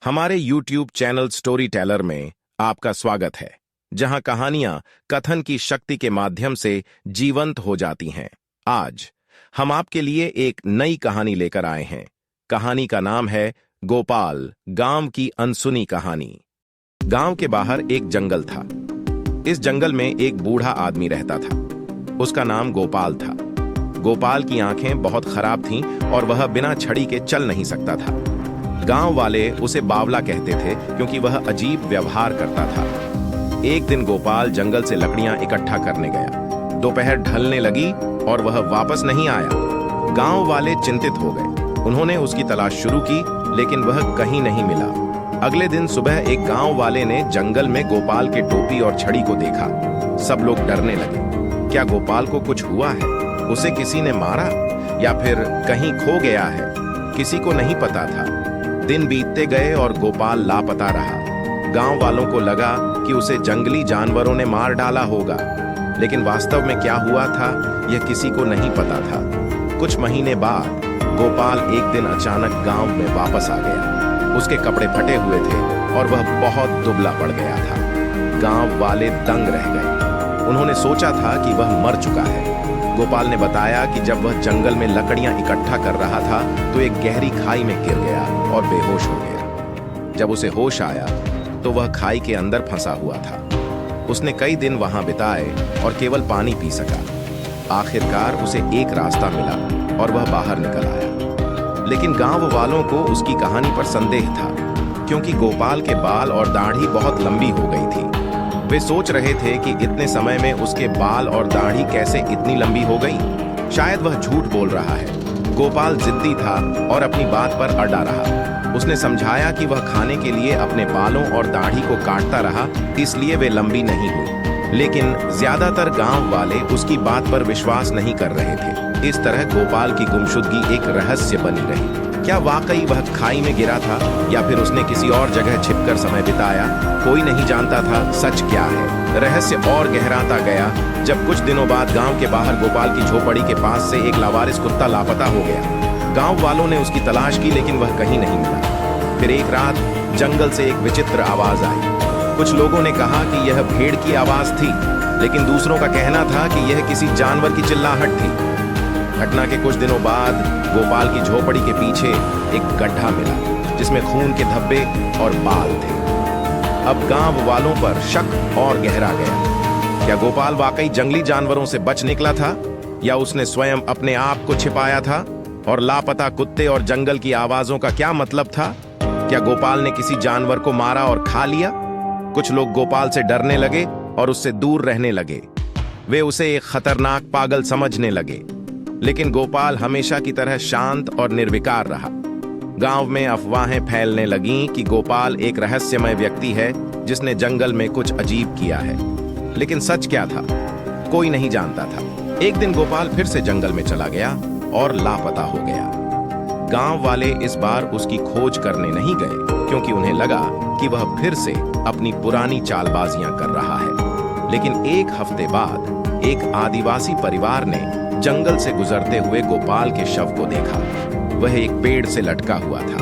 हमारे YouTube channel story teller में आपका स्वागत है, जहां कहानियां कथन की शक्ति के माध्यम से जीवंत हो जाती हैं। आज हम आपके लिए एक नई कहानी लेकर आए हैं। कहानी का नाम है गोपाल, गांव की अनसुनी कहानी। गांव के बाहर एक जंगल था। इस जंगल में एक बूढ़ा आदमी रहता था। उसका नाम गोपाल था। गोपाल की आंखें बहुत खराब थीं और वह बिना छड़ी के चल नहीं सकता था। गांव वाले उसे बावला कहते थे क्योंकि वह अजीब व्यवहार करता था। एक दिन गोपाल जंगल से लकड़ियां इकट्ठा करने गया। दोपहर ढलने लगी और वह वापस नहीं आया। गांव वाले चिंतित हो गए। उन्होंने उसकी तलाश शुरू की, लेकिन वह कहीं नहीं मिला। अगले दिन सुबह एक गांव वाले ने जंगल में गोपाल के टोपी और छड़ी को देखा। सब लोग डरने लगे। क्या गोपाल को कुछ हुआ है? उसे किसी ने मारा या फिर कहीं खो गया है? किसी को नहीं पता था। दिन बीतते गए और गोपाल लापता रहा। गांव वालों को लगा कि उसे जंगली जानवरों ने मार डाला होगा, लेकिन वास्तव में क्या हुआ था यह किसी को नहीं पता था। कुछ महीने बाद गोपाल एक दिन अचानक गांव में वापस आ गया। उसके कपड़े फटे हुए थे और वह बहुत दुबला पड़ गया था। गांव वाले दंग रह गए। उन्होंने सोचा था कि वह मर चुका है। गोपाल ने बताया कि जब वह जंगल में लकड़ियां इकट्ठा कर रहा था तो एक गहरी खाई में गिर गया और बेहोश हो गया। जब उसे होश आया तो वह खाई के अंदर फंसा हुआ था। उसने कई दिन वहां बिताए और केवल पानी पी सका। आखिरकार उसे एक रास्ता मिला और वह बाहर निकल आया। लेकिन गांव वालों को उसकी कहानी पर संदेह था, क्योंकि गोपाल के बाल और दाढ़ी बहुत लंबी हो गई थी। वे सोच रहे थे कि इतने समय में उसके बाल और दाढ़ी कैसे इतनी लंबी हो गई। शायद वह झूठ बोल रहा है। गोपाल जिद्दी था और अपनी बात पर अड़ा रहा। उसने समझाया कि वह खाने के लिए अपने बालों और दाढ़ी को काटता रहा, इसलिए वे लंबी नहीं हुई। लेकिन ज्यादातर गांव वाले उसकी बात पर विश्वास नहीं कर रहे थे। इस तरह गोपाल की गुमशुदगी एक रहस्य बनी रही। क्या वाकई वह खाई में गिरा था या फिर उसने किसी और जगह छिपकर समय बिताया? कोई नहीं जानता था सच क्या है। रहस्य और गहराता गया जब कुछ दिनों बाद गांव के बाहर गोपाल की झोपड़ी के पास से एक लावारिस कुत्ता लापता हो गया। गांव वालों ने उसकी तलाश की, लेकिन वह कहीं नहीं मिला। फिर एक रात जंगल से एक विचित्र आवाज आई। कुछ लोगों ने कहा कि यह भेड़ की आवाज थी, लेकिन दूसरों का कहना था कि यह किसी जानवर की चिल्लाहट थी। घटना के कुछ दिनों बाद गोपाल की झोपड़ी के पीछे एक गड्ढा मिला, जिसमें खून के धब्बे और बाल थे। अब गांव वालों पर शक और गहरा गया। क्या गोपाल वाकई जंगली जानवरों से बच निकला था, या उसने स्वयं अपने आप को छिपाया था? और लापता कुत्ते और जंगल की आवाजों का क्या मतलब था? क्या गोपाल ने किसी जानवर को मारा और खा लिया? कुछ लोग गोपाल से डरने लगे और उससे दूर रहने लगे। वे उसे एक खतरनाक पागल समझने लगे। लेकिन गोपाल हमेशा की तरह शांत और निर्विकार रहा। गांव में अफवाहें फैलने लगीं कि गोपाल एक रहस्यमय व्यक्ति है जिसने जंगल में कुछ अजीब किया है। लेकिन सच क्या था, कोई नहीं जानता था। एक दिन गोपाल फिर से जंगल में चला गया और लापता हो गया। गांव वाले इस बार उसकी खोज करने नहीं गए, क्योंकि उन्हें लगा कि वह फिर से अपनी पुरानी चालबाजियां कर रहा है। लेकिन एक हफ्ते बाद एक आदिवासी परिवार ने जंगल से गुजरते हुए गोपाल के शव को देखा। वह एक पेड़ से लटका हुआ था।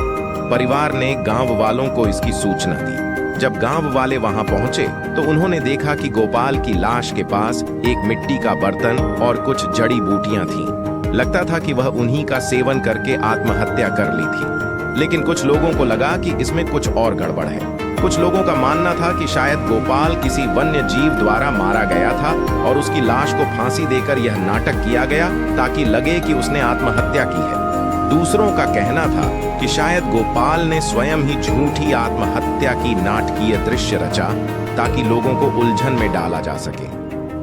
परिवार ने गांव वालों को इसकी सूचना दी। जब गांव वाले वहां पहुंचे तो उन्होंने देखा कि गोपाल की लाश के पास एक मिट्टी का बर्तन और कुछ जड़ी बूटियां थीं। लगता था कि वह उन्हीं का सेवन करके आत्महत्या कर ली थी। लेकिन कुछ लोगों को लगा कि इसमें कुछ और गड़बड़ है। कुछ लोगों का मानना था कि शायद गोपाल किसी वन्य जीव द्वारा मारा गया था और उसकी लाश को फांसी देकर यह नाटक किया गया ताकि लगे कि उसने आत्महत्या की है। दूसरों का कहना था कि शायद गोपाल ने स्वयं ही झूठी आत्महत्या की नाटकीय दृश्य रचा ताकि लोगों को उलझन में डाला जा सके।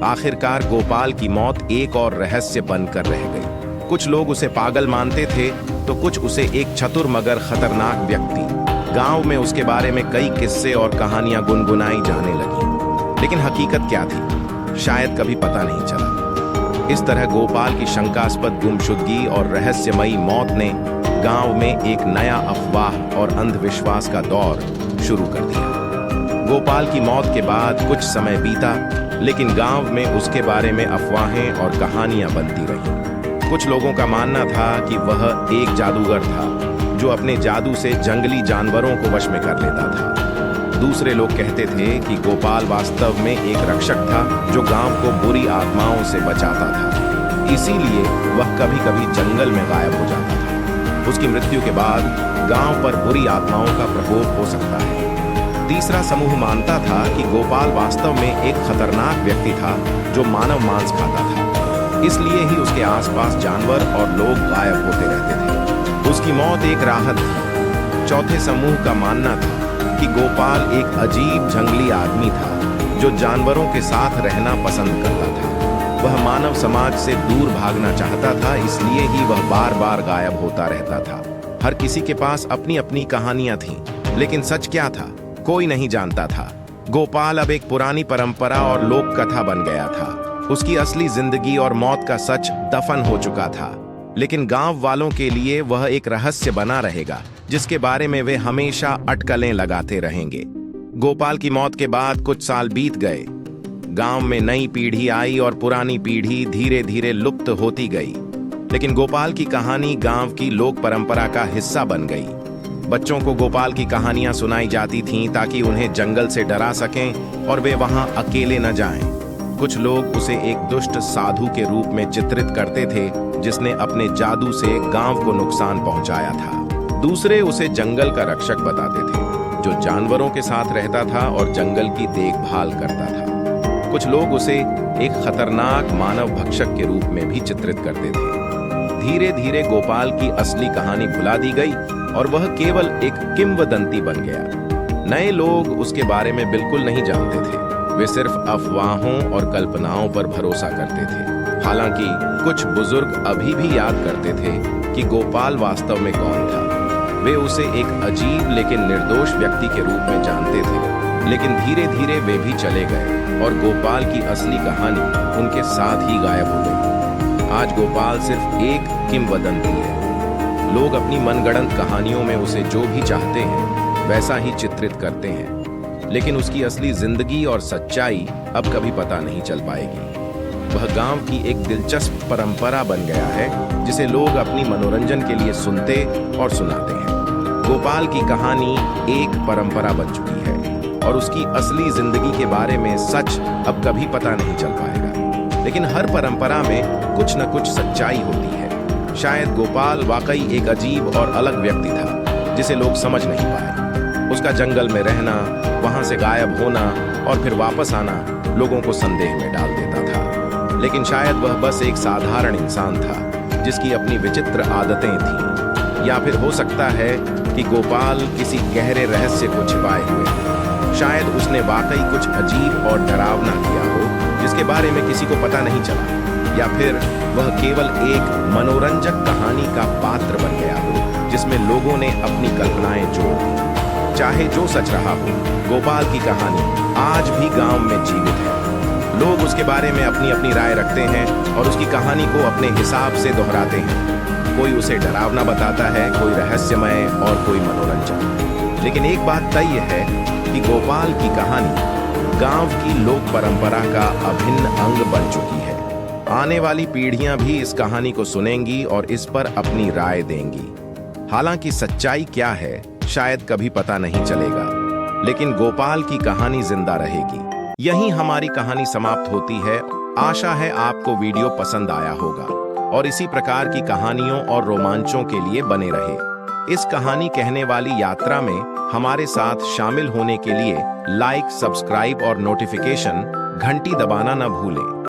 आखिरकार गोपाल की मौत एक और रहस्य बनकर रह गई। कुछ लोग उसे पागल मानते थे तो कुछ उसे एक चतुर मगर खतरनाक व्यक्ति। गांव में उसके बारे में कई किस्से और कहानियां गुनगुनाई जाने लगी, लेकिन हकीकत क्या थी शायद कभी पता नहीं चला। इस तरह गोपाल की शंकास्पद गुमशुदगी और रहस्यमयी मौत ने गांव में एक नया अफवाह और अंधविश्वास का दौर शुरू कर दिया। गोपाल की मौत के बाद कुछ समय बीता, लेकिन गांव में उसके बारे में अफवाहें और कहानियां बनती रहीं। कुछ लोगों का मानना था कि वह एक जादूगर था, जो अपने जादू से जंगली जानवरों को वश में कर लेता था। दूसरे लोग कहते थे कि गोपाल वास्तव में एक रक्षक था जो गांव को बुरी आत्माओं से बचाता था, इसीलिए वह कभी कभी जंगल में गायब हो जाता था। उसकी मृत्यु के बाद गांव पर बुरी आत्माओं का प्रकोप हो सकता है। तीसरा समूह मानता था कि गोपाल वास्तव में एक खतरनाक व्यक्ति था जो मानव मांस खाता था, इसलिए ही उसके आसपास जानवर और लोग गायब होते रहते थे। उसकी मौत एक राहत थी। चौथे समूह का मानना था कि गोपाल एक अजीब जंगली आदमी था जो जानवरों के साथ रहना पसंद करता था। वह मानव समाज से दूर भागना चाहता था, इसलिए ही वह बार बार गायब होता रहता था। हर किसी के पास अपनी अपनी कहानियां थीं, लेकिन सच क्या था कोई नहीं जानता था। गोपाल अब एक पुरानी परंपरा और लोक कथा बन गया था। उसकी असली जिंदगी और मौत का सच दफन हो चुका था, लेकिन गांव वालों के लिए वह एक रहस्य बना रहेगा जिसके बारे में वे हमेशा अटकलें लगाते रहेंगे। गोपाल की मौत के बाद कुछ साल बीत गए। गांव में नई पीढ़ी आई और पुरानी पीढ़ी धीरे धीरे लुप्त होती गई, लेकिन गोपाल की कहानी गांव की लोक परंपरा का हिस्सा बन गई। बच्चों को गोपाल की कहानियां सुनाई जाती थीं ताकि उन्हें जंगल से डरा सकें और वे वहां अकेले न जाएं। कुछ लोग उसे एक दुष्ट साधु के रूप में चित्रित करते थे जिसने अपने जादू से गांव को नुकसान पहुंचाया था। दूसरे उसे जंगल का रक्षक बताते थे जो जानवरों के साथ रहता था और जंगल की देखभाल करता था। कुछ लोग उसे एक खतरनाक मानव भक्षक के रूप में भी चित्रित करते थे। धीरे धीरे गोपाल की असली कहानी भुला दी गई और वह केवल एक किंवदंती बन गया। नए लोग उसके बारे में बिल्कुल नहीं जानते थे, वे सिर्फ अफवाहों और कल्पनाओं पर भरोसा करते थे। हालांकि कुछ बुजुर्ग अभी भी याद करते थे कि गोपाल वास्तव में कौन था। वे उसे एक अजीब लेकिन निर्दोष व्यक्ति के रूप में जानते थे, लेकिन धीरे धीरे वे भी चले गए और गोपाल की असली कहानी उनके साथ ही गायब हो गई। आज गोपाल सिर्फ एक किंवदंती है। लोग अपनी मनगढ़ंत कहानियों में उसे जो भी चाहते हैं वैसा ही चित्रित करते हैं, लेकिन उसकी असली जिंदगी और सच्चाई अब कभी पता नहीं चल पाएगी। वह गांव की एक दिलचस्प परंपरा बन गया है जिसे लोग अपनी मनोरंजन के लिए सुनते और सुनाते हैं। गोपाल की कहानी एक परंपरा बन चुकी है और उसकी असली जिंदगी के बारे में सच अब कभी पता नहीं चल पाएगा, लेकिन हर परंपरा में कुछ न कुछ सच्चाई होती है। शायद गोपाल वाकई एक अजीब और अलग व्यक्ति था जिसे लोग समझ नहीं पाए। उसका जंगल में रहना, वहां से गायब होना और फिर वापस आना लोगों को संदेह में डाल देता था, लेकिन शायद वह बस एक साधारण इंसान था जिसकी अपनी विचित्र आदतें थीं। या फिर हो सकता है कि गोपाल किसी गहरे रहस्य को छिपाए हुए है। शायद उसने वाकई कुछ अजीब और डरावना किया हो जिसके बारे में किसी को पता नहीं चला, या फिर वह केवल एक मनोरंजक कहानी का पात्र बन गया हो जिसमें लोगों ने अपनी कल्पनाएं जोड़ दी। चाहे जो सच रहा हो, गोपाल की कहानी आज भी गांव में जीवित है। लोग उसके बारे में अपनी अपनी राय रखते हैं और उसकी कहानी को अपने हिसाब से दोहराते हैं। कोई उसे डरावना बताता है, कोई रहस्यमय और कोई मनोरंजन। लेकिन एक बात तय है कि गोपाल की कहानी गांव की लोक परंपरा का अभिन्न अंग बन चुकी है। आने वाली पीढ़ियां भी इस कहानी को सुनेंगी और इस पर अपनी राय देंगी। हालांकि सच्चाई क्या है शायद कभी पता नहीं चलेगा, लेकिन गोपाल की कहानी जिंदा रहेगी। यहीं हमारी कहानी समाप्त होती है। आशा है आपको वीडियो पसंद आया होगा और इसी प्रकार की कहानियों और रोमांचों के लिए बने रहे। इस कहानी कहने वाली यात्रा में हमारे साथ शामिल होने के लिए लाइक, सब्सक्राइब और नोटिफिकेशन घंटी दबाना न भूलें।